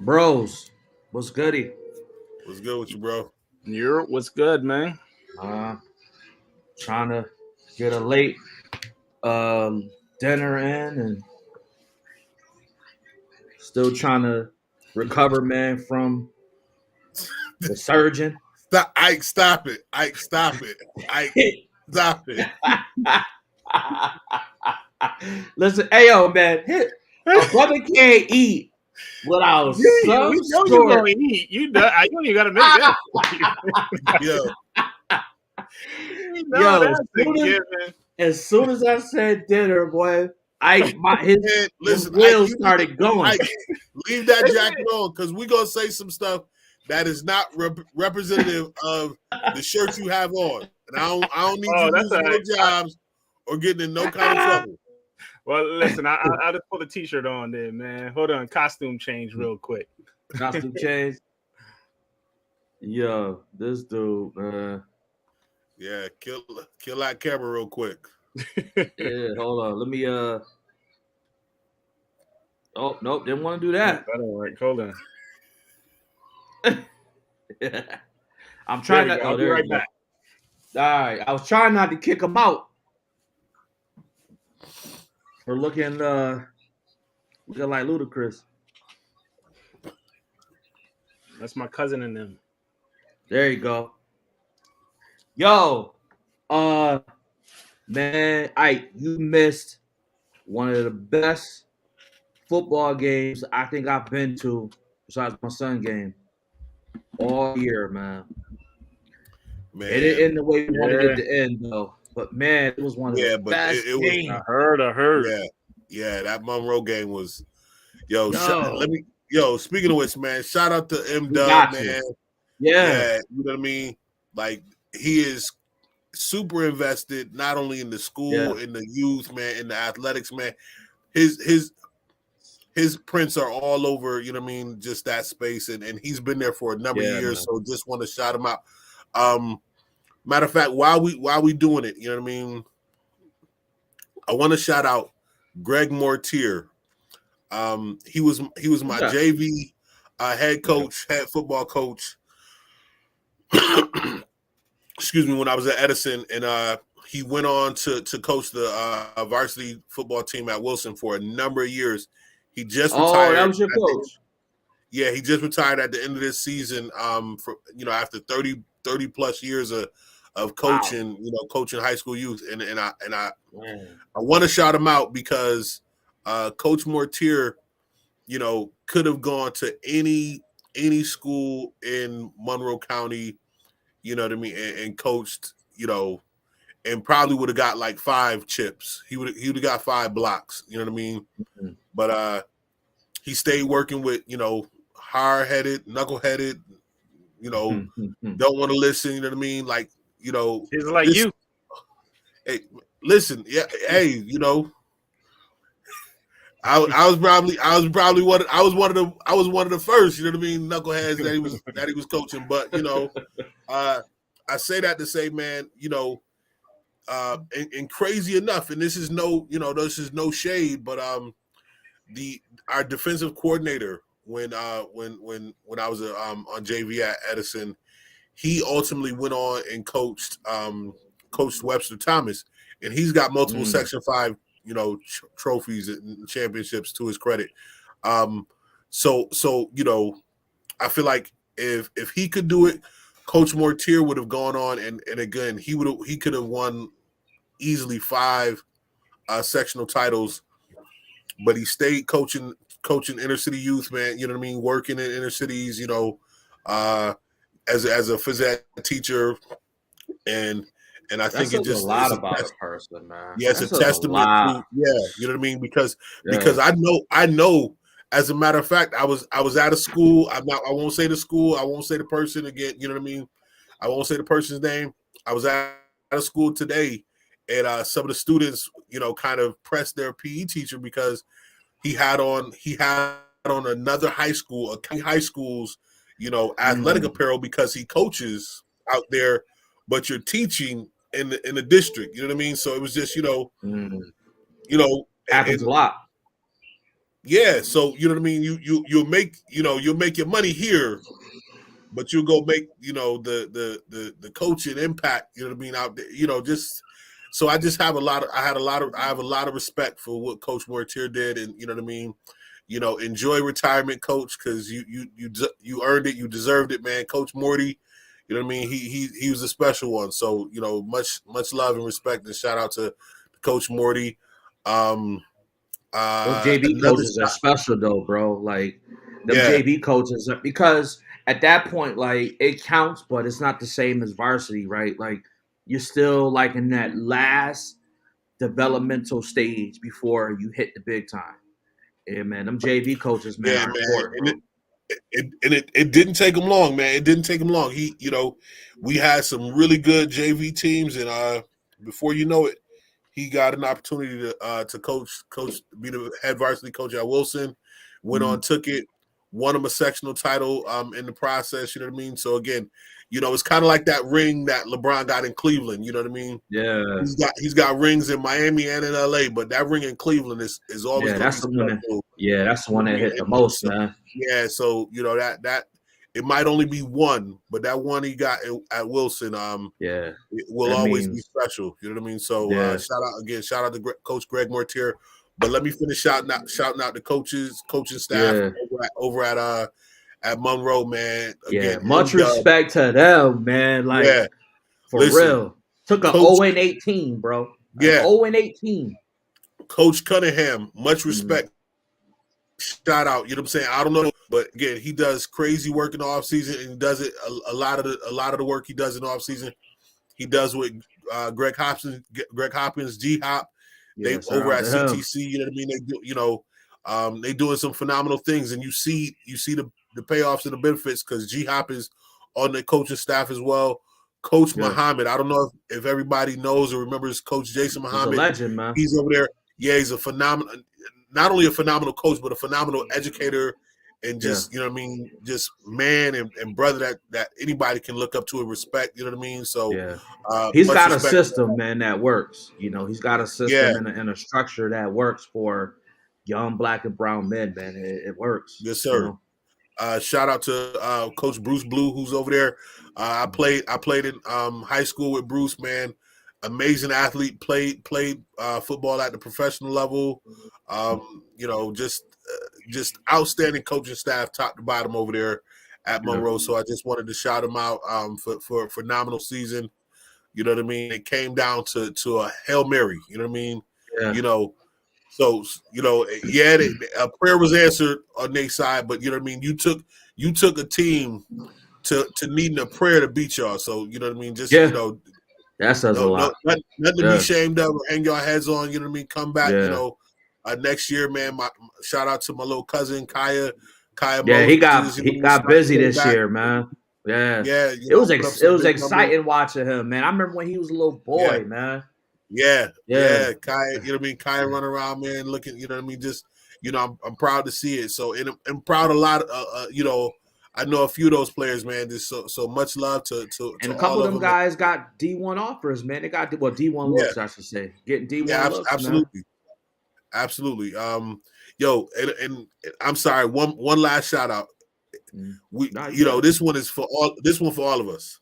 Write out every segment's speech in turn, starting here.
Bros, what's goody? What's good with you, bro? What's good, man? Uh, Trying to get a late dinner in and still trying to recover, man, from the surgeon. Stop, Ike, stop it. Ike, stop it. Ike, stop it. Listen, hey yo, man, a brother can't eat without some We know you're sort. going to eat. You know you got to make that. Yo, You know Yo, that's a given. as soon as I said dinner, boy, man, his listen, Ike, wheels started going. Ike, leave that jacket on because we're going to say some stuff that is not representative of the shirt you have on. And I don't need you That's losing all right. no jobs or getting in no kind of trouble. Well, listen, I just put a t-shirt on there, man. Hold on, costume change real quick. Costume change. Yo, this dude, man. Yeah, kill that camera real quick. Yeah, hold on. Let me Oh, nope, didn't want to do That that. don't work. Hold on. I'm There trying we not. go. Oh, I'll be there right you go. back. All right, I was trying not to kick him out for looking like ludicrous. That's my cousin and them. There you go. Yo, uh, man, you missed one of the best football games I think I've been to, besides my son game, all year, man. It didn't Man, end the way we wanted it Yeah, to end, though. But man, it was one of the yeah, but best it was, games. I heard. yeah, that Monroe game was. Yo, let Yo, me. Yo, speaking of which, man, shout out to M we Dub, got you. man. Yeah, Yeah, you know what I mean. Like he is super invested, not only in the yeah, school, in the youth, man, in the athletics, man. His prints are all over. You know what I mean. Just that space, and he's been there for a number of yeah, years. man. So just want to shout him out. Matter of fact, while we doing it, you know what I mean. I want to shout out Greg Mortier. He was my Yeah. JV head Okay. coach, head football coach. Excuse me, when I was at Edison, and he went on to coach the varsity football team at Wilson for a number of years. He just Oh, that retired. was your coach. Yeah, he just retired at the end of this season. For after 30 plus years of Wow. coaching, coaching high school youth, and I Man. want to shout him out because Coach Mortier, could have gone to any school in Monroe County, you know what I mean, and coached, and probably would have got like 5 chips. He would have got 5 blocks, you know what I mean? Mhm. But he stayed working with, hard-headed, knuckleheaded, don't want to listen, you know what I mean? Like, He's like this you. hey, listen, yeah, hey, I was one of the first, you know what I mean, knuckleheads that he was coaching. But I say that to say, man, and crazy enough, and this is no shade, but our defensive coordinator when I was on JV at Edison, he ultimately went on and coached Webster Thomas, and he's got multiple Mm. Section 5 trophies and championships to his credit. So I feel like if he could do it, Coach Mortier would have gone on and again he could have won easily 5 sectional titles, but he stayed coaching inner city youth, man. You know what I mean, working in inner cities, uh, as a phys ed teacher, and I That think says a lot it's a about a person, man. yeah, it's That a says a testament lot. to, yeah, you know what I mean, because Yeah. I know. As a matter of fact, I was at a school. I won't say the school. I won't say the person again. You know what I mean. I won't say the person's name. I was at a school today, and some of the students, kind of pressed their PE teacher because he had on another high school, a county high school's, athletic Mm. apparel because he coaches out there, but you're teaching in the district. You know what I mean? So it was just, Mm. you know, Happens a and lot. Yeah, so you know what I mean. You'll make you'll make your money here, but you'll go make the coaching impact. You know what I mean out there. Just so I just have a lot of I have a lot of respect for what Coach Mortier did, and you know what I mean. Enjoy retirement, Coach, because you earned it, you deserved it, man. Coach Morty, you know what I mean. He was a special one. So much love and respect, and shout out to Coach Morty. Um, Those JV Another coaches are shot. special though, bro. Like them Yeah, JV coaches are, because at that point, like it counts, but it's not the same as varsity, right? Like you're still like in that last developmental stage before you hit the big time. Yeah, man, them JV coaches, man, yeah, are man. important, And bro. it didn't take him long, man. It didn't take him long. We had some really good JV teams, and before you know it, he got an opportunity to be the head varsity coach at Wilson. Went on, took it, won him a sectional title in the process. You know what I mean? So again, it's kind of like that ring that LeBron got in Cleveland. You know what I mean? Yeah, He's got rings in Miami and in LA, but that ring in Cleveland is always yeah, going to be that's the one. special. Yeah, that's the You know one what I that mean? hit the most, So, man. yeah, so that it might only be one, but that one he got at Wilson, Yeah, it will that always be means special. You know what I mean? So yeah, shout out to Coach Greg Mortier. But let me finish shouting out the coaches, coaching staff yeah, at Monroe, man. yeah. Again, Much M-Dub, respect to them, man. Like yeah. for Listen, real, took a Coach, 0-18, bro. An yeah, 0-18. Coach Cunningham, much Mm, respect. Shout out, you know what I'm saying? I don't know, but again, he does crazy work in the off season, and he does it a lot of the work he does in the off season. He does with Greg Hopkins, G Hop. They yeah, shout over out at to him. CTC. You know what I mean? They do. They doing some phenomenal things, and you see the payoffs and the benefits because G Hop is on the coaching staff as well. Coach Yeah, Muhammad. I don't know if everybody knows or remembers Coach Jason he's a Muhammad. legend, man. He's over there. Yeah, he's a phenomenal, not only a phenomenal coach, but a phenomenal educator and Yeah, just, you know what I mean, just man and brother that anybody can look up to and respect, you know what I mean? So yeah. He's much got a respect. system, man, that works. He's got a Yeah, system and a structure that works for young black and brown men, man. It works. yes, sir. Shout out to Coach Bruce Blue, who's over there. I played in high school with Bruce, man. Amazing athlete. Played football at the professional level. Just outstanding coaching staff, top to bottom over there at Yeah, Monroe. So I just wanted to shout him out for a phenomenal season. You know what I mean? It came down to a Hail Mary. You know what I mean? yeah, You know, so yeah, a prayer was answered on their side, but you know what I mean. You took a team to needing a prayer to beat y'all. So you know what I mean. Just yeah. That says a no, lot. nothing to be Yeah, ashamed of or hang your heads on. You know what I mean. Come back. yeah, Next year, man. My shout out to my little cousin Kaya yeah. Moses. You know, He we got starting busy to get this back. year, man. Yeah, Yeah, put up it some was big numbers. exciting watching him, man. I remember when he was a little Yeah. boy, man. Yeah, Yeah, Kai, you know what I mean? Kai running around, man, looking, you know what I mean? Just, I'm proud to see it. So, and I'm proud a lot, I know a few of those players, man. Just so much love to and a couple all of of them them. And guys got D1 offers, man. They got D1 yeah, looks, I should say. Getting yeah, D1 looks, man. absolutely. Absolutely. Yo, and I'm sorry, one last shout out. Mm. Not good. This one for all of us.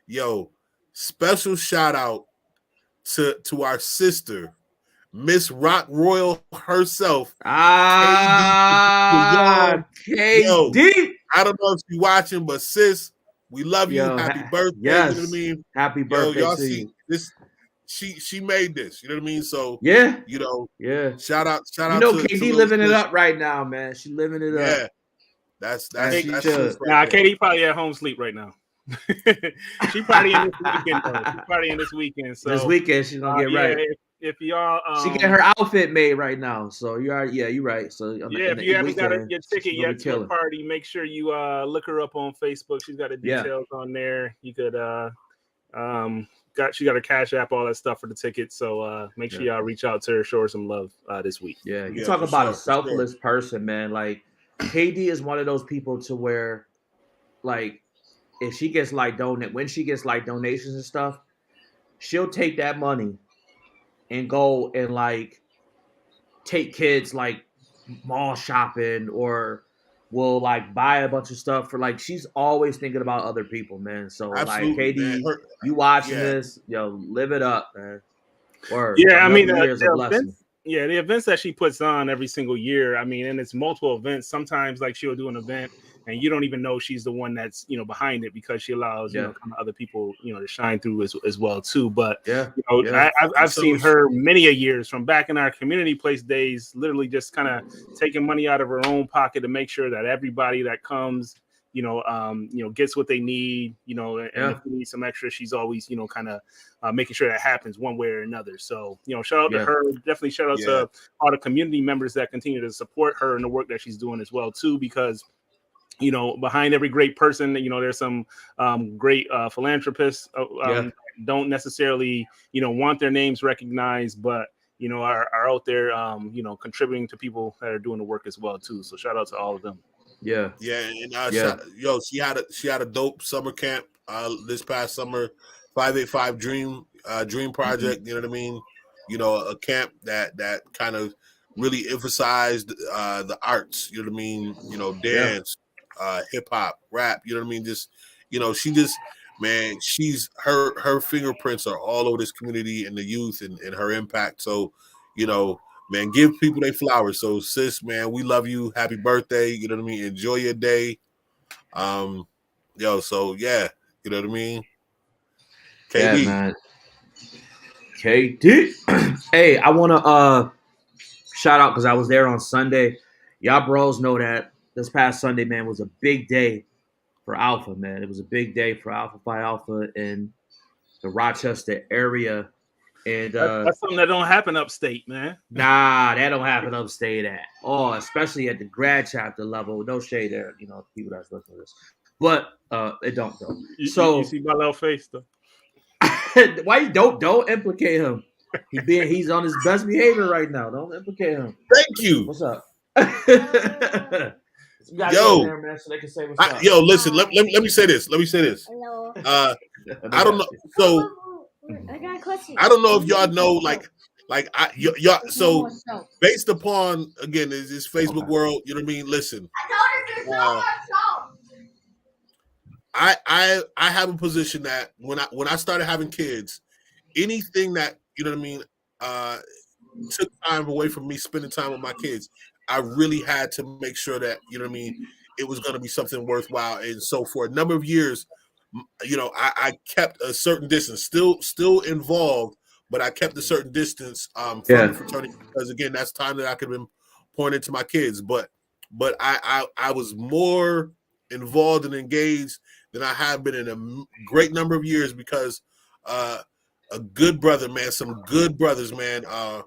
Yo, special shout out to our sister, Miss Rock Royal herself, KD. Ah, Yo, KD. I don't know if you're watching, but sis, we love you. Yo, Happy birthday. You know what I yes. mean? Happy Yo, birthday y'all to see you. this? She made this. You know what I mean? So, Yeah, you know, yeah. shout You out know, to KD little living it sis. up right now, man. She living it up Yeah, that's as that's Hey, she that's sis should. right nah, there. Katie probably at home sleep right now. She partying this weekend though. She partying this weekend. This So weekend she's gonna get yeah, right. if y'all She getting her outfit made right now, so you are. Yeah, you're right. So yeah, in if you the haven't got weekend your she's ticket gonna be yet to her killing. party, make sure you look her up on Facebook. She's got the Yeah, details on there. You could she got her Cash App, all that stuff for the ticket. So make sure yeah, y'all reach out to her, show her some love this week. yeah. You Yeah, talk for about a sure, for sure. selfless person, man. Like KD is one of those people to where, like, if she gets like when she gets like donations and stuff, she'll take that money and go and like take kids like mall shopping or will like buy a bunch of stuff for like she's always thinking about other people, man. So like Absolutely, man. KD, you watching Yeah, this, yo, live it up, man. Word. Yeah, I mean, Another year is a the blessing. events. Yeah, the events that she puts on every single year. I mean, and it's multiple events. Sometimes, like she'll do an event, and you don't even know she's the one that's behind it because she allows Yeah. kind of other people to shine through as well too. But Yeah. I've so seen her many a years from back in our community place days, literally just kind of taking money out of her own pocket to make sure that everybody that comes gets what they need, and if we need some extra, she's always, kind of making sure that happens one way or another. So, shout out to her. Definitely shout out to all the community members that continue to support her and the work that she's doing as well, too, because behind every great person, there's some great philanthropists don't necessarily, want their names recognized, but are out there, contributing to people that are doing the work as well too. So shout out to all of them. Yeah, and she had a dope summer camp this past summer, 585 Dream Project. Mm-hmm. You know what I mean? A camp that kind of really emphasized the arts. You know what I mean? Dance, hip hop, rap. You know what I mean? Just she just man, her fingerprints are all over this community and the youth and her impact. So man, give people their flowers. So sis, man, we love you. Happy birthday. You know what I mean? Enjoy your day. So yeah, you know what I mean? KD. Yeah, man. KD. Hey, I wanna shout out because I was there on Sunday. Y'all bros know that this past Sunday, man, was a big day for Alpha, man. It was a big day for Alpha Phi Alpha in the Rochester area. And that's something that don't happen upstate, man. Nah, that don't happen upstate at all, especially at the grad chapter level. No shade there, people that's listening to this. But it don't though. You see my little face though. Why you don't implicate him? He's on his best behavior right now. Don't implicate him. Thank you. What's up? Yo, man, so they can say what's up. Listen. Let me say this. Hello. I don't know. So I got a question. I don't know if y'all know, y'all. So based upon again this Facebook world, you know what I mean. Listen, I have a position that when I started having kids, anything that you know what I mean took time away from me spending time with my kids, I really had to make sure that you know what I mean it was going to be something worthwhile. And so for a number of years, I kept a certain distance, still involved, but I kept a certain distance from the fraternity because again, that's time that I could have been pouring into my kids. But I was more involved and engaged than I have been in a great number of years because a good brother, man, some good brothers, man. You know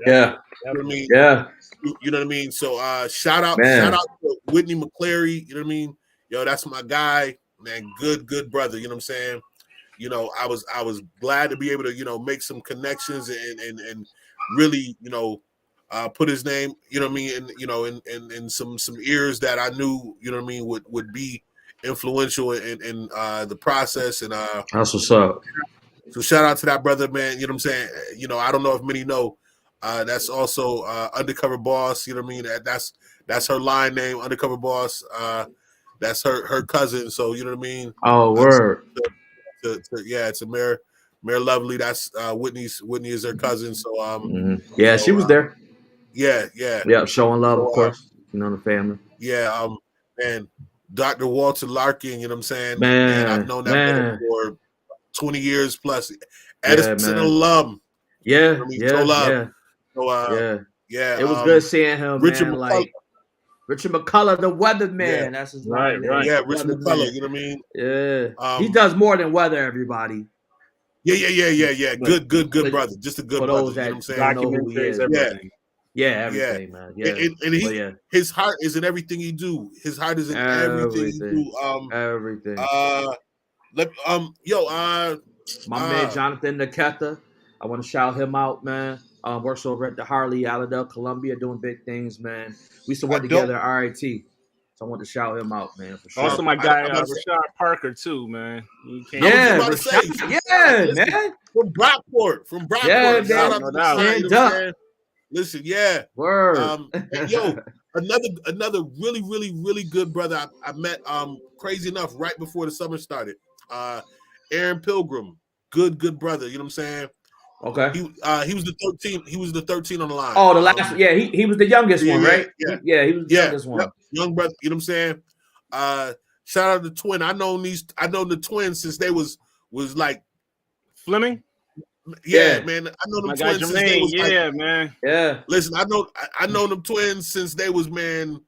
what I mean? Yeah. You know what I mean? So shout out to Whitney McClary, you know what I mean? Yo, that's my guy, man. Good brother, you know what I'm saying? I was glad to be able to, make some connections and really, put his name, you know what I mean, in some ears that I knew, you know what I mean, would be influential in the process. And that's what's up. So shout out to that brother, man. You know what I'm saying? I don't know if many know. That's also Undercover Boss. You know what I mean? That's her line name, Undercover Boss. That's her cousin. So you know what I mean? Oh, word. It's a Mayor Lovely. That's Whitney is her cousin. So yeah, she was there. Yeah, showing love, of course. The family. Yeah, man, Dr. Walter Larkin. You know what I'm saying? Man, I've known that brother for 20 years plus. Edison alum. Yeah, So, It was good seeing him, Richard man. McCullough. Like Richard McCullough, the weatherman. Yeah. That's his right. Yeah, Richard McCullough. You know what I mean? Yeah. He does more than weather, everybody. Yeah. Good brother. Just a good brother. You know what I'm saying? Documentaries, everything. Yeah, everything, man. Yeah. And his heart is in everything he do. His heart is in everything he do. Everything. My man Jonathan Naketa. I want to shout him out, man. Works over at the Harley, Allendale, Columbia, doing big things, man. We used to work together at RIT. So I want to shout him out, man, for sure. Also, my guy Rashad Parker too, man. Rashad, man. From Brockport. Yeah, Shout out to Stand up. Listen, Word. another really, really, really good brother I met, crazy enough, right before the summer started. Aaron Pilgrim, good brother. You know what I'm saying? Okay. He was the 13. He was the 13 on the line. Oh, the last, yeah, he was the youngest one, right? He was the youngest one. Yep. Young brother. You know what I'm saying? Shout out to Twin. I known the twins since they was like Fleming. Yeah, man. I know them My guy twins since they was Jermaine, man. Yeah. Listen, I know them twins since they was, man,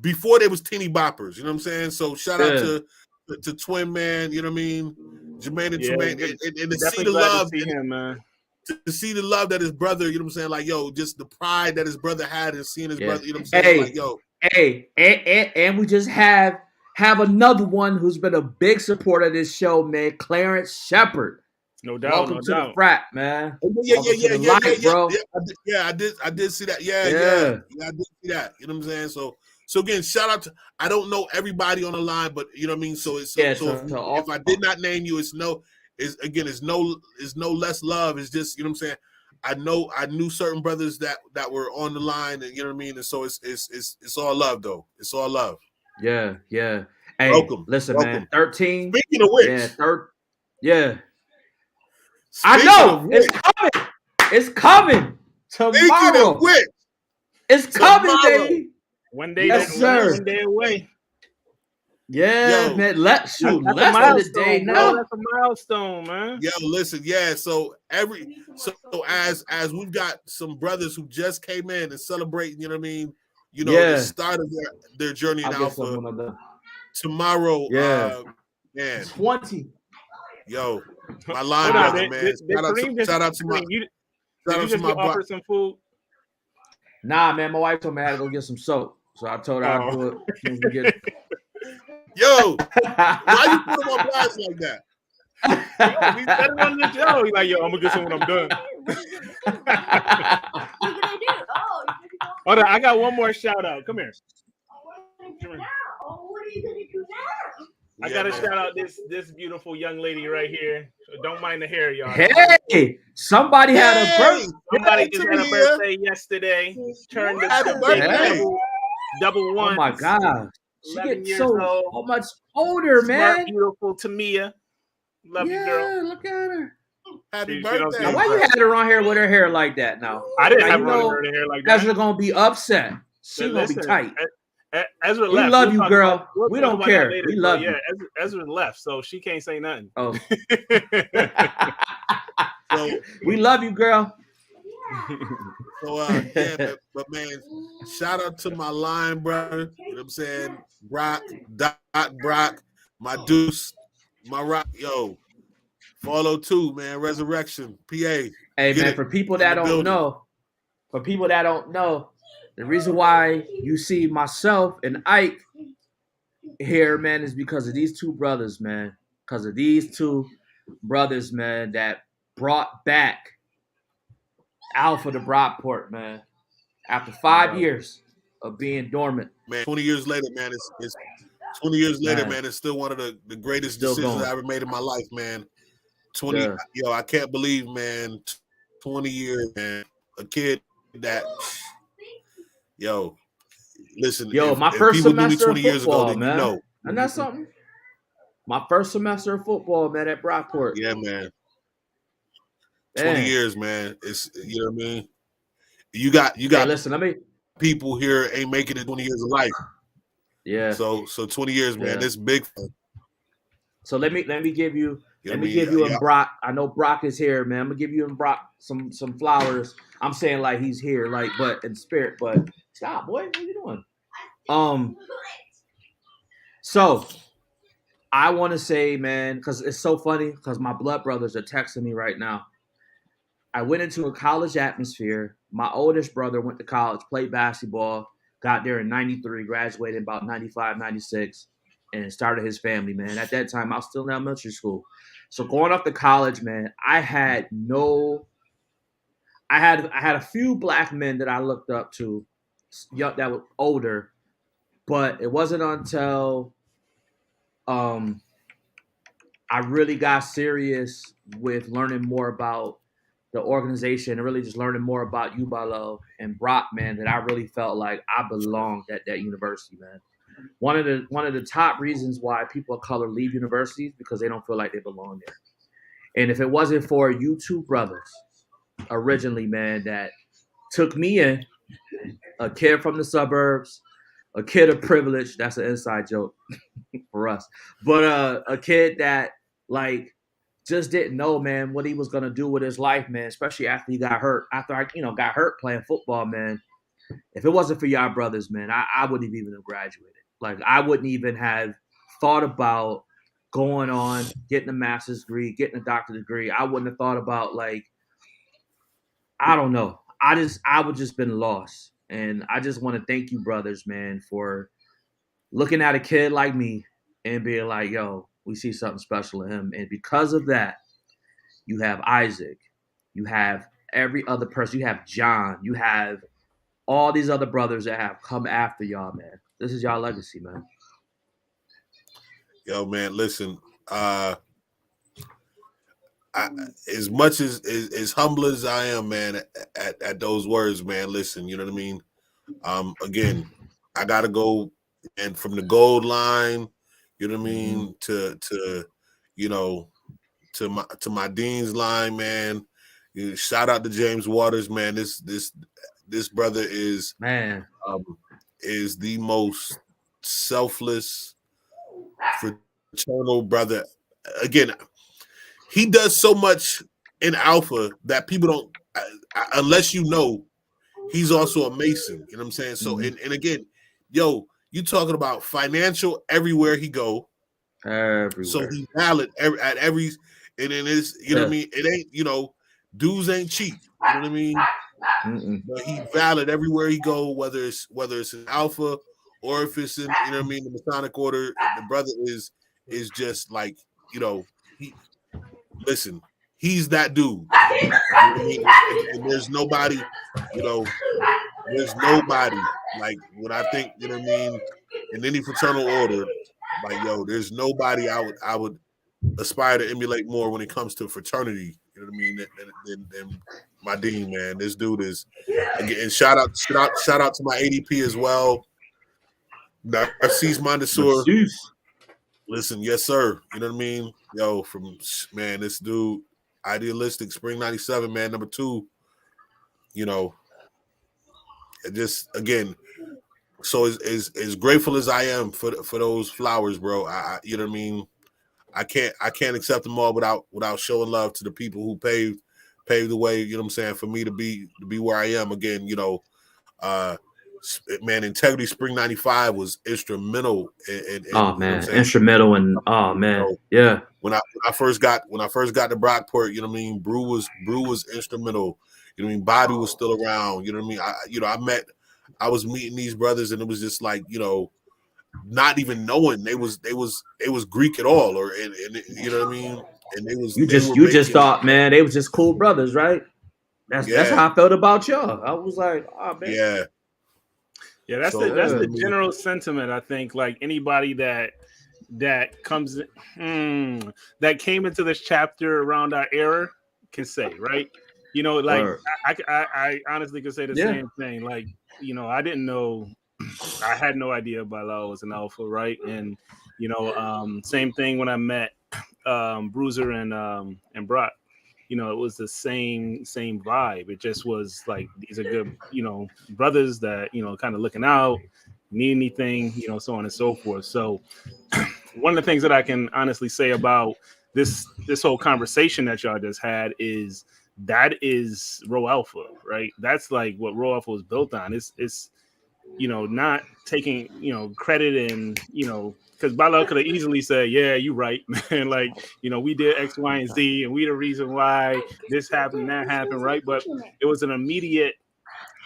before they was teeny boppers. You know what I'm saying? So shout out to Twin, man. You know what I mean? Jermaine and Tremaine, and to see the love, to see him, man. To see the love that his brother, you know what I'm saying? Like, yo, just the pride that his brother had in seeing his brother. You know what I'm saying? Like, yo. And we just have another one who's been a big supporter of this show, man. Clarence Shepard. No doubt. Welcome to the frat, man. Yeah, bro. I did see that. Yeah, I did see that. You know what I'm saying? So again, shout out to, I don't know everybody on the line, but you know what I mean? So it's if I did not name you, it's no less love. It's just, you know what I'm saying? I knew certain brothers that were on the line, and you know what I mean? And so it's all love though. It's all love. Yeah. Hey, welcome. Listen, man. 13. Speaking of which. I know it's coming. It's coming tomorrow. Speaking of which, it's coming, baby. One day, yes, sir. One day away. Yeah, yo, man. Less than a day now. That's a milestone, man. Yo, listen, yeah. So as we've got some brothers who just came in and celebrating, you know what I mean? You know, the start of their journey in Alpha. Tomorrow, man. 20. Yo, my line brother, man. Shout out to my. Did you just get offered some food? Nah, man. My wife told me I had to go get some soap, so I told her I'd do it as soon as we get it. Yo, why you put him on blast like that? Yo, we said it on the show. He's like, yo, I'm gonna get some when I'm done. Hold on, I got one more shout out. Come here. What are you gonna do now? I gotta shout out this beautiful young lady right here. Don't mind the hair, y'all. Hey, somebody had a birthday. Somebody just had a birthday yesterday. Turned the double one. Oh my God. She gets so much older, smart, man. Beautiful Tamia. Love you, girl. Look at her. Happy birthday. Now, why you had her on here with her hair like that now? I didn't have her on her hair like that. Ezra gonna be upset. She's gonna be tight. Ezra left. We love you, girl. We don't care. We love you. Yeah, Ezra left, so she can't say nothing. Oh. So, we love you, girl. So but man, shout out to my line brother. You know what I'm saying? Brock, my Deuce, my Rock. Yo, follow too, man. Resurrection, PA. Hey, man, for people that don't know, the reason why you see myself and Ike here, man, is because of these two brothers, man. Because of these two brothers, man, that brought back Alpha to Brockport, man. After 5 years of being dormant. Man, 20 years later, man, it's 20 years later, man, it's still one of the greatest decisions I ever made in my life, man. 20, yo, I can't believe, man, 20 years, man. A kid that, yo, listen, my first semester of 20 years ago, then man. You know. And that's something. My first semester of football, man, at Brockport. Yeah, man. 20 years, man. It's, you know what I mean? You got hey, listen, people here ain't making it 20 years of life. Yeah. So 20 years, man. It's big. So let me give you and Brock. I know Brock is here, man. I'm gonna give you and Brock some flowers. I'm saying like he's here, like but in spirit, but stop, boy. What are you doing? So I want to say, man, because it's so funny because my blood brothers are texting me right now. I went into a college atmosphere. My oldest brother went to college, played basketball, got there in 93, graduated in about 95, 96, and started his family, man. At that time, I was still in elementary school. So going off to college, man, I had a few black men that I looked up to that were older, but it wasn't until I really got serious with learning more about the organization and really just learning more about you, bRho, and Brock, man, that I really felt like I belonged at that university, man. One of the top reasons why people of color leave universities because they don't feel like they belong there. And if it wasn't for you two brothers originally, man, that took me in, a kid from the suburbs, a kid of privilege, that's an inside joke for us, but a kid that like just didn't know, man, what he was gonna do with his life, man, especially after he got hurt. After I, got hurt playing football, man. If it wasn't for y'all brothers, man, I wouldn't have even have graduated. Like I wouldn't even have thought about going on, getting a master's degree, getting a doctorate degree. I wouldn't have thought about like, I don't know. I would just been lost. And I just want to thank you, brothers, man, for looking at a kid like me and being like, yo, we see something special in him. And because of that, you have Isaac, you have every other person, you have John, you have all these other brothers that have come after y'all, man. This is y'all legacy, man. Yo, man, listen. As much as humble as I am, man, at those words, man. Listen, you know what I mean. Again, I gotta go, and from the gold line, you know what I mean, to you know, to my Dean's line, man. Shout out to James Waters, man. This brother is the most selfless, fraternal brother. Again, he does so much in Alpha that people don't, unless you know, he's also a Mason. You know what I'm saying? So, and again, yo, you talking about financial everywhere he go. Everywhere. So he's valid at every, and then it's, you know what I mean? It ain't, dudes ain't cheap. You know what I mean? But he's valid everywhere he go, whether it's in Alpha or if it's in, you know what I mean, the Masonic Order. The brother is just like, listen, he's that dude. You know what I mean? And there's nobody, there's nobody like when I think, you know what I mean, in any fraternal order, like there's nobody I would aspire to emulate more when it comes to fraternity. You know what I mean? Than my dean, man. This dude is again. Shout out to my ADP as well. Narcisse Mondesur. Listen, yes, sir. You know what I mean? Yo, man, this dude, idealistic, Spring '97, man, number 2. It just again. So as grateful as I am for those flowers, bro. I you know what I mean. I can't accept them all without showing love to the people who paved the way. You know what I'm saying, for me to be where I am again. Man, Integrity Spring '95 was instrumental. In oh man, instrumental and oh man, yeah. When I first got to Brockport, you know what I mean. bRho was instrumental. You know what I mean. Bobby was still around. You know what I mean. I was meeting these brothers, and it was just like not even knowing they was Greek at all, or and you know what I mean. And you just thought, man, they was just cool brothers, right? That's how I felt about y'all. I was like, oh man, yeah. That's the general sentiment. I think like anybody that comes that came into this chapter around our era can say, right? Like I honestly could say the same thing. Like I didn't know. I had no idea bRho was an alpha, right? And same thing when I met Bruiser and Brock. It was the same vibe. It just was like these are good, brothers that kind of looking out, need anything, so on and so forth. So one of the things that I can honestly say about this whole conversation that y'all just had is that is Rho Alpha, right? That's like what Rho Alpha was built on. It's not taking, credit and, because bRho could have easily said, yeah, you're right, man. Like, we did X, Y, and Z, and we the reason why this happened, that happened, right? But it was an immediate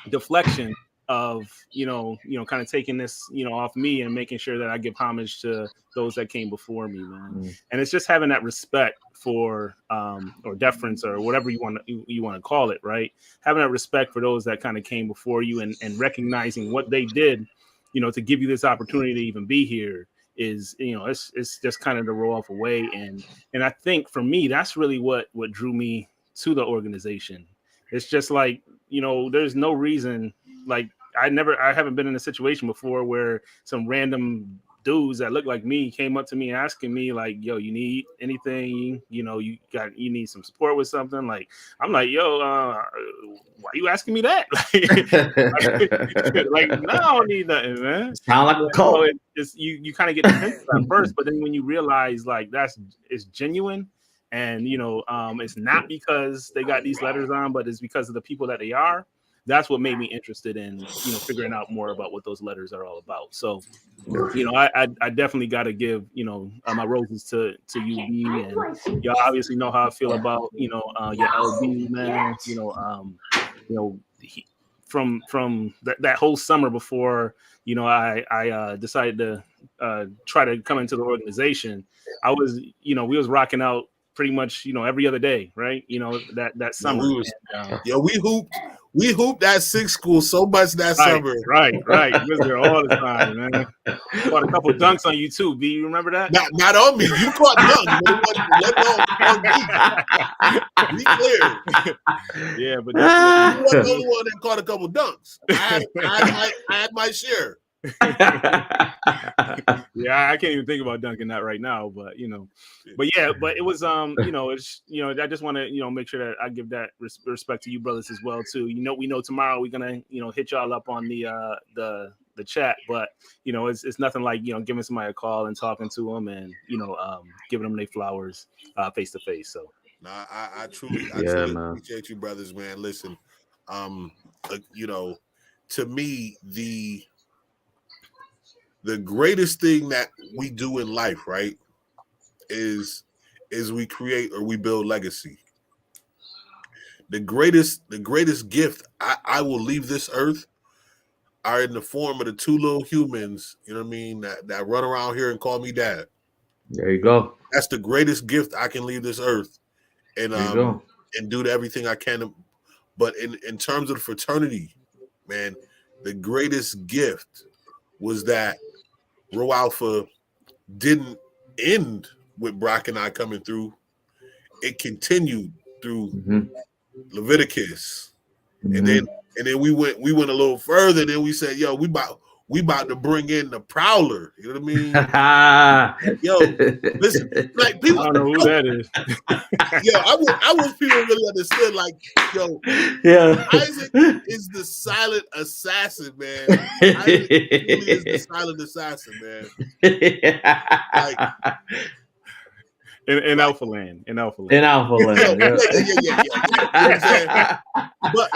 deflection of, kind of taking this, off me and making sure that I give homage to those that came before me, man. And it's just having that respect for, or deference or whatever you want to call it, right? Having that respect for those that kind of came before you and recognizing what they did, to give you this opportunity to even be here is, it's just kind of the roll off away. And I think for me, that's really what drew me to the organization. It's just like, you know, there's no reason. Like I haven't been in a situation before where some random dudes that look like me came up to me asking me like, yo, you need anything, you know, you need some support with something. Like I'm like, yo, why you asking me that? Like no, I don't need nothing, man. Sound like a cult. So it's you kind of get defensive at first, but then when you realize like it's genuine, and you know, it's not because they got these letters on, but it's because of the people that they are. That's what made me interested in, you know, figuring out more about what those letters are all about. So, you know, I definitely got to give, you know, my roses to you, B, and y'all obviously know how I feel about, you know, your LB, man. You know, from that whole summer before, you know, I decided to try to come into the organization. I was, you know, we was rocking out pretty much, you know, every other day, right? You know, that summer. We hooped at sixth school so much that summer. Right. We was there all the time, man. Caught a couple dunks on you too, B. You remember that? Not on me. You caught dunks, but it wasn't on me. Be clear. Yeah, but you wasn't the only one that caught a couple dunks. I had my share. Yeah, I can't even think about dunking that right now, but you know, but it was you know, it's, you know, I just want to, you know, make sure that I give that respect to you brothers as well too. You know, we know tomorrow we're gonna, you know, hit y'all up on the chat, but you know, it's nothing like, you know, giving somebody a call and talking to them and, you know, giving them their flowers face to face. So I truly appreciate you brothers, man. Listen, you know, to me the greatest thing that we do in life, right, is we create or we build legacy. The greatest gift I will leave this earth are in the form of the two little humans, you know what I mean, that run around here and call me dad. There you go. That's the greatest gift I can leave this earth, and and do everything I can. But in terms of the fraternity, man, the greatest gift was that Rho Alpha didn't end with Brock and I coming through. It continued through Leviticus, and then we went a little further. Then we said, "Yo, we about to bring in the Prowler." You know what I mean? Yo, listen, like people, I don't know who that is. Yo, I wish people really understood. Like, yo, Isaac is the silent assassin, man. Isaac really is the silent assassin, man. Like, in Alpha Land. In Alpha Land. Yeah. You know what I'm saying? But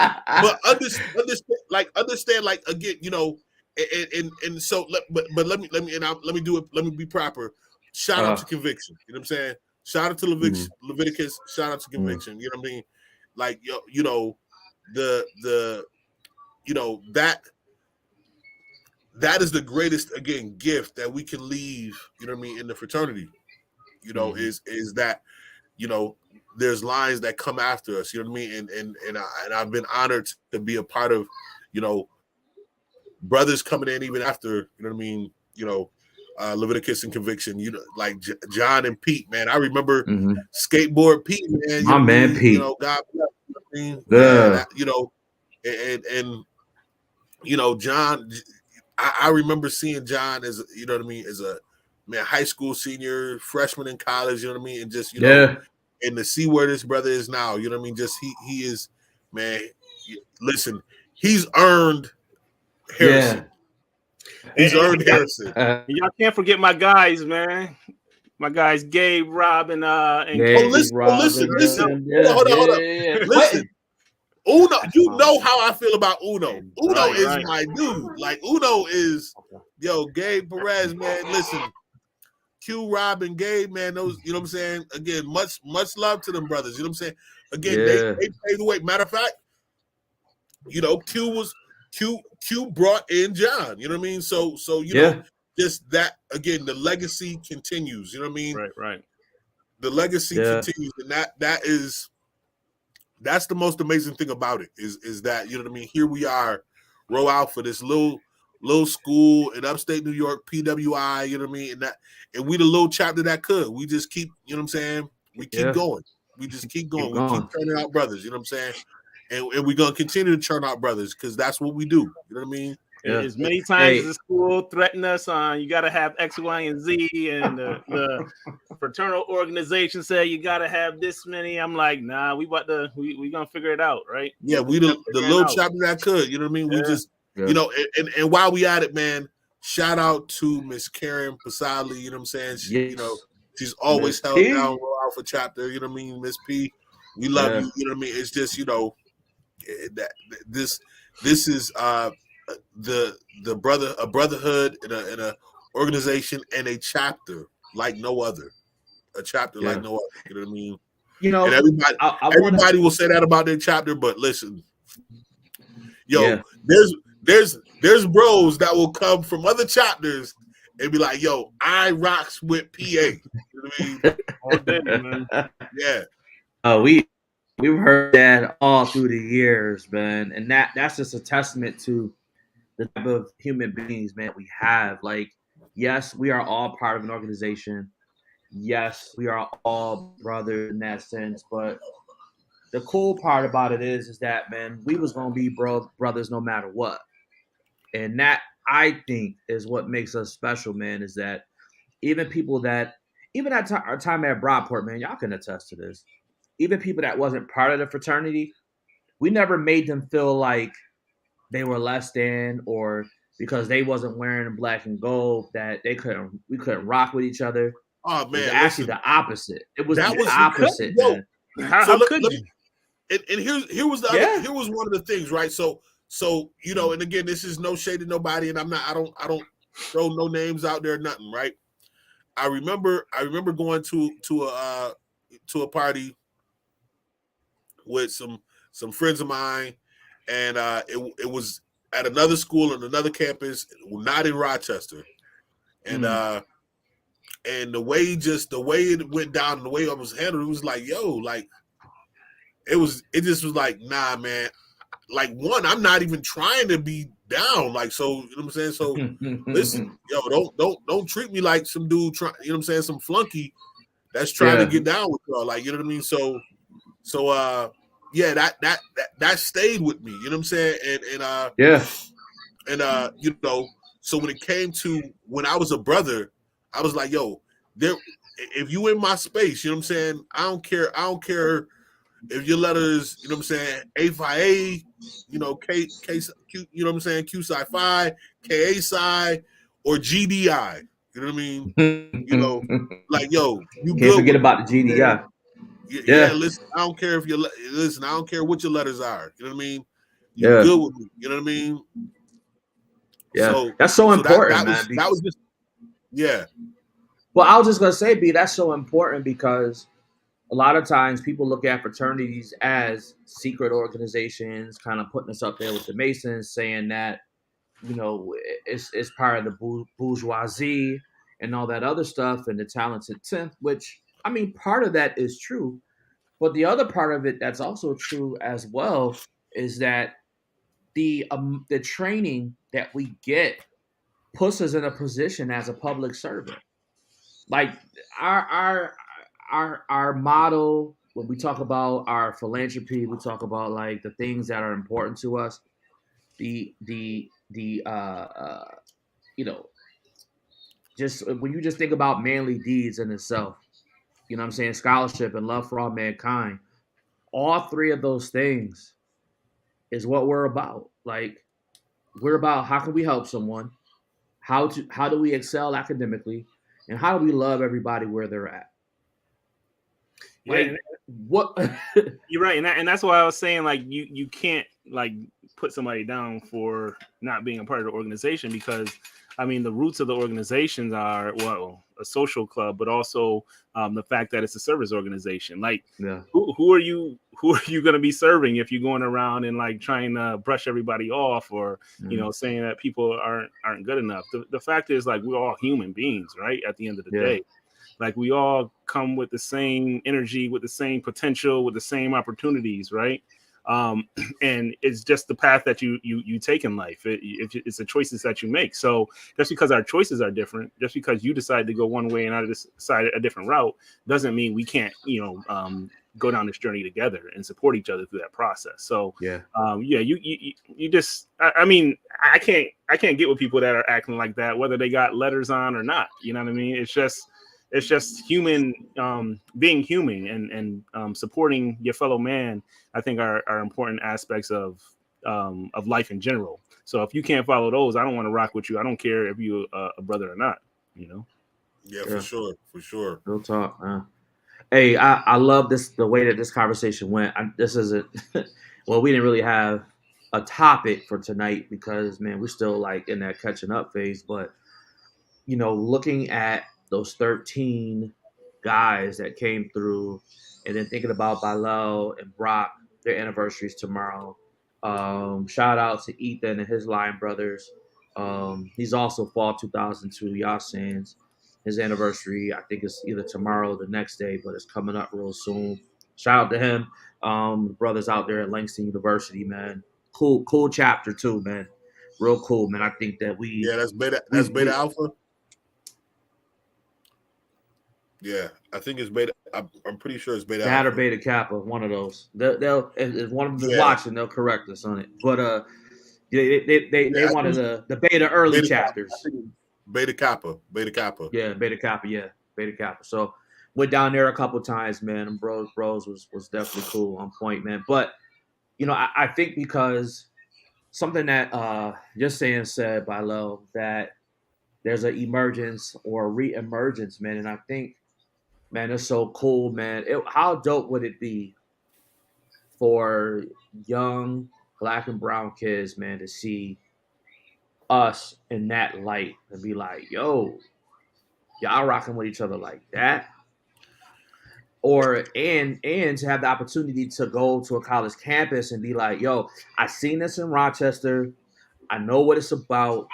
understand, like, again, you know, and so but let me do it. Let me be proper. Shout out to Conviction. You know what I'm saying? Shout out to Leviticus. Shout out to Conviction. You know what I mean? Like, you know, the you know, that is the greatest, again, gift that we can leave, you know what I mean, in the fraternity. You know, is that, you know, there's lines that come after us, you know what I mean? And I've been honored to be a part of, you know, brothers coming in even after, you know what I mean, you know, Leviticus and Conviction, you know, like John and Pete, man. I remember Skateboard Pete, man. My man Pete. You know, God bless, you know what I mean? Yeah. You know, and you know, John, I remember seeing John as, you know what I mean, as a, man, high school senior, freshman in college, you know what I mean? And just, you know, and to see where this brother is now, you know what I mean? Just he is, man, listen, he's earned Harrison. He's earned Harrison. Y'all can't forget my guys, man. My guys, Gabe, Rob, and listen. Hold on. Listen. Uno, you know how I feel about Uno. Uno is my dude. Like, Uno is, yo, Gabe Perez, man. Listen, Q, Rob, and Gabe, man, those, you know what I'm saying? Again, much love to them brothers. You know what I'm saying? Again, they paved the way. Matter of fact, you know, Q brought in John. You know what I mean? So you know, just that, again, the legacy continues. You know what I mean? Right. The legacy continues, and that's the most amazing thing about it is that, you know what I mean? Here we are, Rho Alpha, this little school in upstate New York, PWI, you know what I mean? And we the little chapter that could. We just keep, you know what I'm saying? We keep going. We just keep going. Keep We going. keep turning out brothers. You know what I'm saying? And we're gonna continue to churn out brothers because that's what we do. You know what I mean? Yeah. As many times Hey. as the school threatened us on, you got to have X, Y, and Z, and the fraternal organization said you got to have this many. I'm like, nah, we gonna figure it out, right? Yeah, we the little chapter that could. You know what I mean? We just, you know, and while we at it, man, shout out to Miss Karen Pasali. You know what I'm saying? She, you know, she's always held down Roll Alpha chapter. You know what I mean, Miss P? We love you. You know what I mean? It's just, you know, that this is the brotherhood in a organization and a chapter like no other. A chapter like no other. You know what I mean? You know, and everybody will say that about their chapter, but listen, yo, there's bros that will come from other chapters and be like, yo, I rocks with PA. You know what I mean? All day, man. Yeah. We've heard that all through the years, man, and that's just a testament to the type of human beings, man, we have. Like, yes, we are all part of an organization. Yes, we are all brothers in that sense, but the cool part about it is that, man, we was gonna be brothers no matter what, and that I think is what makes us special, man. Is that even people that even at our time at Broadport, man, y'all can attest to this. Even people that wasn't part of the fraternity, we never made them feel like they were less than, or because they wasn't wearing black and gold that we couldn't rock with each other. Oh It was man, actually listen, the opposite. It was that the was opposite, man. How could you? And here was the other, here was one of the things, right? So you know, and again, this is no shade to nobody, and I don't throw no names out there, nothing, right? I remember going to a party with some friends of mine, and it was at another school on another campus, not in Rochester, and and the way it went down and the way I was handled, it was like, yo, like it just was like, nah, man. Like, one, I'm not even trying to be down. Like, so, you know what I'm saying? So listen, yo, don't treat me like some dude you know what I'm saying, some flunky that's trying to get down with y'all. Like, you know what I mean? So yeah, that stayed with me, you know what I'm saying? And you know, so when it came to when I was a brother, I was like, yo, if you in my space, you know what I'm saying? I don't care if your letters, you know what I'm saying, A5A, you know, Q, you know what I'm saying, Q Psi Phi, KA Psi, or GDI. You know what I mean? You know, like, yo, you Can't good forget with about the GDI. Yeah, listen, I don't care if listen, I don't care what your letters are. You know what I mean? You Yeah. good with me. You know what I mean? Yeah. So that's so important, man. That was just yeah. Well, I was just gonna say, B, that's so important because a lot of times people look at fraternities as secret organizations, kind of putting us up there with the Masons, saying that, you know, it's part of the bourgeoisie and all that other stuff and the talented 10th, which, I mean, part of that is true. But the other part of it that's also true as well is that the training that we get puts us in a position as a public servant. Like our model when we talk about our philanthropy, we talk about like the things that are important to us. You know, just when you just think about manly deeds in itself, you know what I'm saying, scholarship and love for all mankind, all three of those things is what we're about. Like, we're about how can we help someone, how do we excel academically, and how do we love everybody where they're at. Like, what? You're right, and that's why I was saying, like, you can't like put somebody down for not being a part of the organization, because I mean the roots of the organizations are, well, a social club, but also the fact that it's a service organization. Like, who are you going to be serving if you're going around and like trying to brush everybody off, or you know, saying that people aren't good enough? The fact is, like, we're all human beings, right? At the end of the day. Like, we all come with the same energy, with the same potential, with the same opportunities, right? And it's just the path that you take in life. It's the choices that you make. So just because our choices are different, just because you decide to go one way and I decide a different route, doesn't mean we can't, you know, go down this journey together and support each other through that process. So Yeah. You just, I mean, I can't get with people that are acting like that, whether they got letters on or not. You know what I mean? It's just human, being human and supporting your fellow man. I think are important aspects of life in general. So if you can't follow those, I don't want to rock with you. I don't care if you a brother or not. You know? Yeah, for sure. Real talk, man. Hey, I love the way that this conversation went. This isn't well, we didn't really have a topic for tonight because man, we're still like in that catching up phase. But looking at those 13 guys that came through, and then thinking about Bilal and Brock, their anniversaries tomorrow. Shout out to Ethan and his line brothers. He's also fall 2002 Yasin's. His anniversary, I think, is either tomorrow or the next day, but it's coming up real soon. Shout out to him. Brothers out there at Langston University, man. Cool chapter too, man. Real cool, man. I think that Yeah, that's beta alpha. Yeah, I think it's beta. I'm pretty sure it's beta that alpha. or beta kappa, one of those. They'll if one of them is watching, they'll correct us on it. But they wanted the beta early chapters. Beta kappa. Yeah, beta kappa. So went down there a couple times, man. And bros was definitely cool, on point, man. But I think because something that just saying said by Lo that there's an emergence or a re-emergence, man. And I think, man, it's so cool, man. How dope would it be for young black and brown kids, man, to see us in that light and be like, yo, y'all rocking with each other like that? Or and to have the opportunity to go to a college campus and be like, yo, I seen this in Rochester. I know what it's about,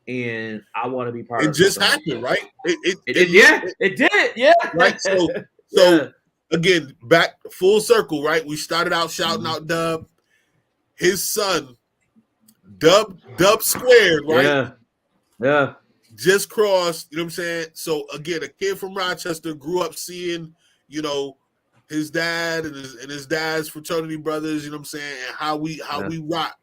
and I want to be part It of it. just So happened, right? it did, yeah. Right. So Yeah. again, back full circle, right? We started out shouting out Dub, his son, Dub Squared, right? Yeah. Just crossed, you know what I'm saying? So again, a kid from Rochester grew up seeing, his dad and his dad's fraternity brothers, you know what I'm saying, and how we rock.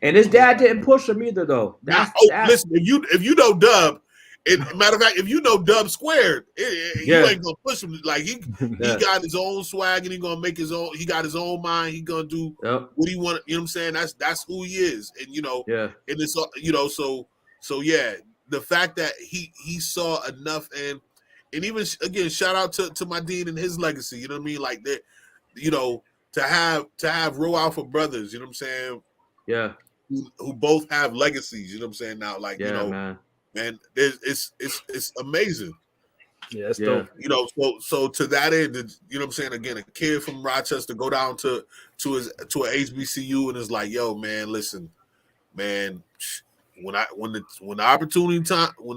And his dad didn't push him either, though. Listen, if you know Dub, matter of fact, if you know Dub Squared, you ain't gonna push him. Like he got his own swag and he gonna make his own. He got his own mind. He gonna do what he want. You know what I'm saying? That's who he is. And and it's so yeah. The fact that he saw enough and even again, shout out to my dean and his legacy. You know what I mean? Like that, to have Rho Alpha brothers. You know what I'm saying? Yeah. Who both have legacies. You know what I'm saying? Now, like man, it's amazing. Yeah, that's dope. So to that end, you know what I'm saying? Again, a kid from Rochester go down to an HBCU and is like, yo, man, listen, man. When the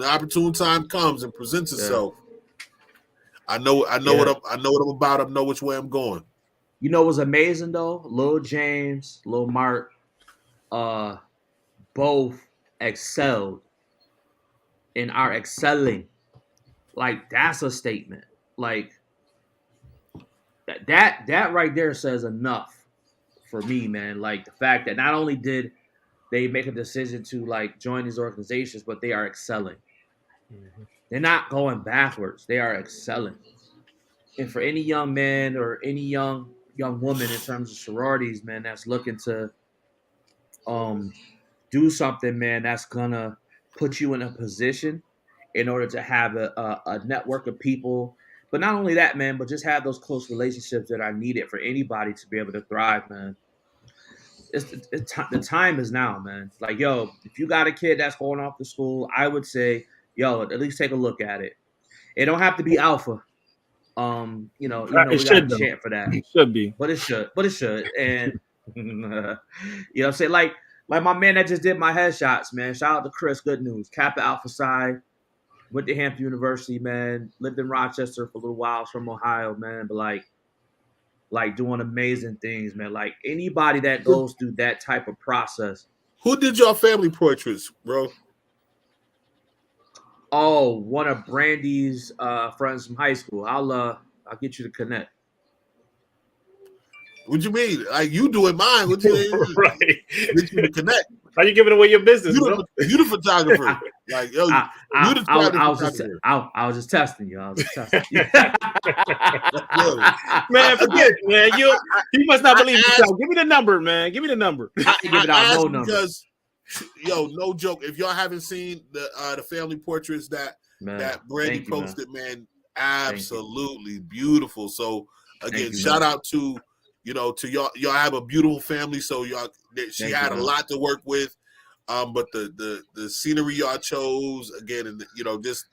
opportune time comes and presents itself, I know what I'm about. I know which way I'm going. You know what's amazing though? Lil James, Lil Mark, both excelled and are excelling. Like that's a statement. Like that right there says enough for me, man. Like the fact that not only did they make a decision to like join these organizations, but they are excelling. Mm-hmm. They're not going backwards. They are excelling. And for any young man or any young woman in terms of sororities, man, that's looking to do something, man, that's gonna put you in a position in order to have a network of people. But not only that, man, but just have those close relationships that are needed for anybody to be able to thrive, man. The time is now, man. Like, yo, if you got a kid that's going off to school, I would say, yo, at least take a look at it. It don't have to be alpha. We got a chant for that. It should be. But it should. And you know what I'm saying? Like my man that just did my headshots, man. Shout out to Chris, good news. Kappa Alpha Psi, went to Hampton University, man. Lived in Rochester for a little while, from Ohio, man. But like doing amazing things, man. Like anybody that goes through that type of process. Who did your family portraits, bro? Oh, one of Brandy's friends from high school. I'll get you to connect. What you mean? Like you doing mine? What you Right. get you to connect? Are you giving away your business, bro? You the photographer. Like yo, you the photographer. I was just testing you. I was just testing you. Man, forget it, man. He must not believe asked, himself. Give me the number, man. Give me the number. I ain't giving out no number. Because, yo, no joke. If y'all haven't seen the family portraits that Brandy posted, man, absolutely beautiful. So again, shout out to to y'all. Y'all have a beautiful family. So she had a lot to work with. But the scenery y'all chose again, and just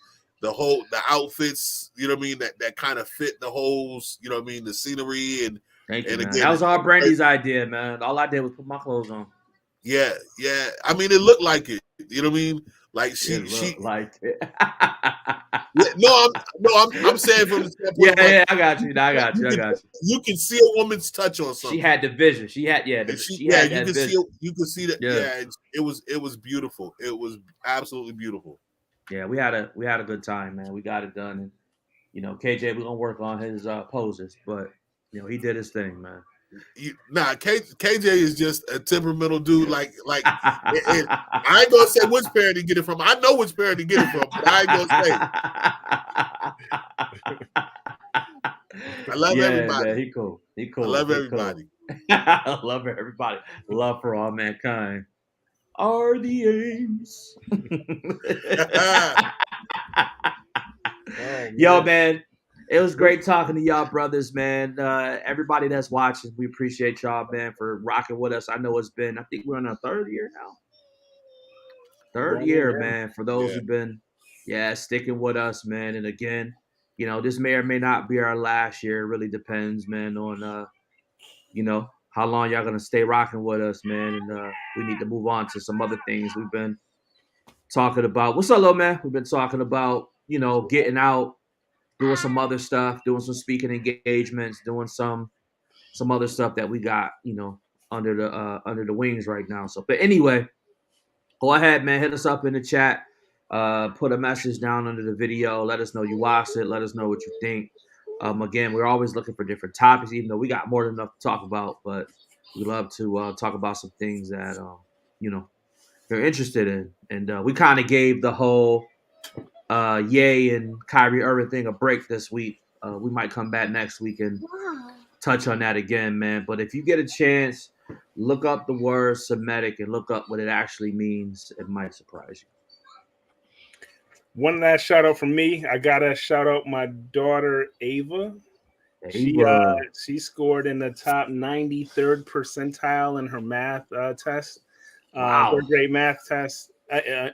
the outfits, you know what I mean, that kind of fit the holes, you know what I mean, the scenery and again, that was all Brandy's idea, man. All I did was put my clothes on. Yeah. I mean, it looked like it. You know what I mean? Like she liked it. I'm saying from the standpoint. Yeah, I got you. I got you. You can see a woman's touch on something. She had the vision. She had you can see that. Yeah, it was beautiful. It was absolutely beautiful. Yeah, we had a good time, man. We got it done, and KJ, we're gonna work on his poses, but he did his thing, man. KJ is just a temperamental dude. Like and I ain't gonna say which parent he get it from. I know which parent he get it from, but I ain't gonna say. I love everybody. Man, he cool. I love everybody. I love everybody. Love for all mankind are the aims. Yo, man. It was great talking to y'all, brothers, man. Everybody that's watching, we appreciate y'all, man, for rocking with us. I know I think we're in our third year now. Third year, man, for those who've been, sticking with us, man. And again, this may or may not be our last year. It really depends, man, on, how long y'all going to stay rocking with us, man. And we need to move on to some other things we've been talking about. What's up, little man? We've been talking about, getting out, doing some other stuff, doing some speaking engagements, doing some other stuff that we got, under the wings right now. So, but anyway, go ahead, man. Hit us up in the chat. Put a message down under the video. Let us know you watched it. Let us know what you think. Again, we're always looking for different topics, even though we got more than enough to talk about. But we love to talk about some things that they're interested in. And we kind of gave the whole Ye and Kyrie Irving thing a break this week. We might come back next week and touch on that again, man. But if you get a chance, look up the word Semitic and look up what it actually means. It might surprise you. One last shout out from me. I gotta shout out my daughter Ava. She scored in the top 93rd percentile in her math test, third grade math test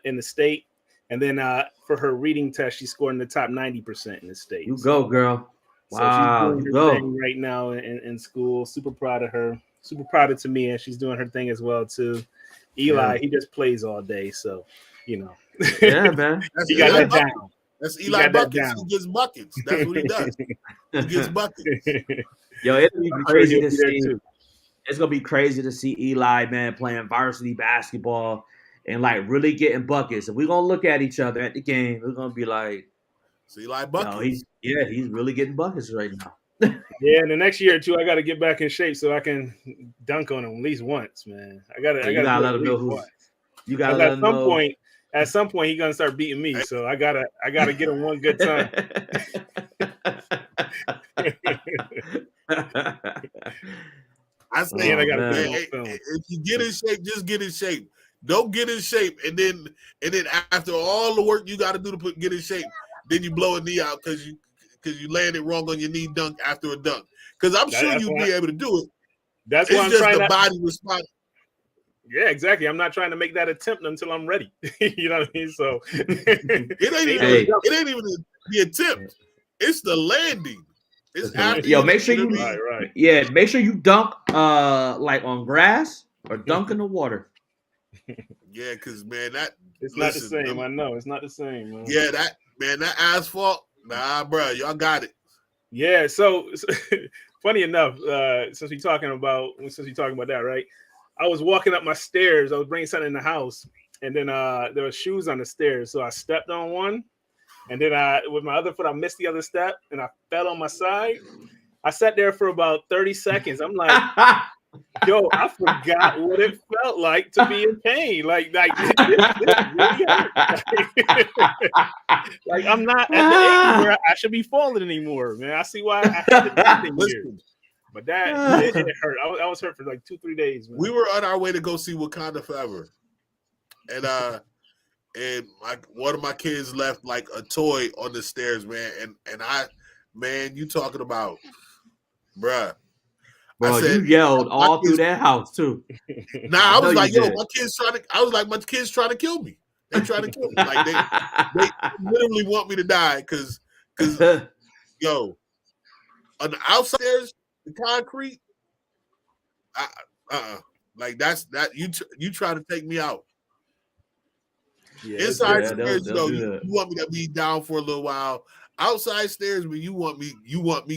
in the state. And then for her reading test, she scored in the top 90% in the state. You go, girl. Wow. So she's doing her thing right now in school. Super proud of her. Super proud of Tamia. And she's doing her thing as well, too. Eli, he just plays all day. So, Yeah, man. He got that down. That's Eli Buckets. He gets buckets. That's what he does. He gets buckets. Yo, it'll be crazy to see. It's going to be crazy to see Eli, man, playing varsity basketball and really getting buckets. And we're gonna look at each other at the game. We're gonna be like, "See, like buckets." He's really getting buckets right now. Yeah, and the next year or two, I got to get back in shape so I can dunk on him at least once, man. I gotta let him know who's. You gotta let him know. At some point, he's gonna start beating me. So I gotta get him one good time. I say, if you get in shape, just get in shape. Don't get in shape, and then after all the work you got to do to get in shape, then you blow a knee out because you landed wrong on your knee dunk after a dunk. Because I'm sure you'll be able to do it. That's why I'm just the body response. Yeah, exactly. I'm not trying to make that attempt until I'm ready. You know what I mean? So it ain't even the attempt. It's the landing. It's after make sure you right. Yeah, make sure you dunk on grass or dunk in the water. Yeah, because man, it's not the same. I know it's not the same. Man. Yeah, that asphalt. Nah, bro, y'all got it. Yeah. So funny enough, since we talking about that, right? I was walking up my stairs. I was bringing something in the house, and then there were shoes on the stairs. So I stepped on one, and then with my other foot, I missed the other step, and I fell on my side. I sat there for about 30 seconds. I'm like, yo, I forgot what it felt like to be in pain. Like this really hurt. Like I'm not at the age where I should be falling anymore, man. I see why I haven't done it in years. Listen, But it hurt. I was hurt for like 2-3 days, man. we were on our way to go see Wakanda Forever, and one of my kids left like a toy on the stairs, man, and you talking about, bruh. Bro, I said, you yelled all through that house too. I was like, yo, did. my kid's trying to kill me. They're trying to kill me. Like they literally want me to die because yo, on the outside stairs, the concrete, like that you try to take me out. Yeah, inside yeah, stairs, they'll you want me to be down for a little while. Outside stairs, but you want me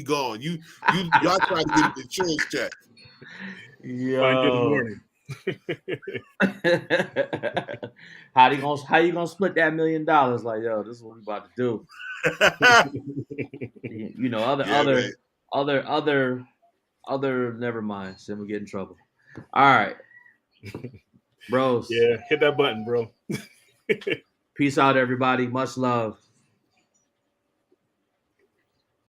gone. Y'all trying to get an insurance check. Find good morning. How you gonna split that $1 million? Like, yo, this is what we about to do. You know, other never mind. Then we get in trouble. All right. Bros. Yeah, hit that button, bro. Peace out, everybody. Much love.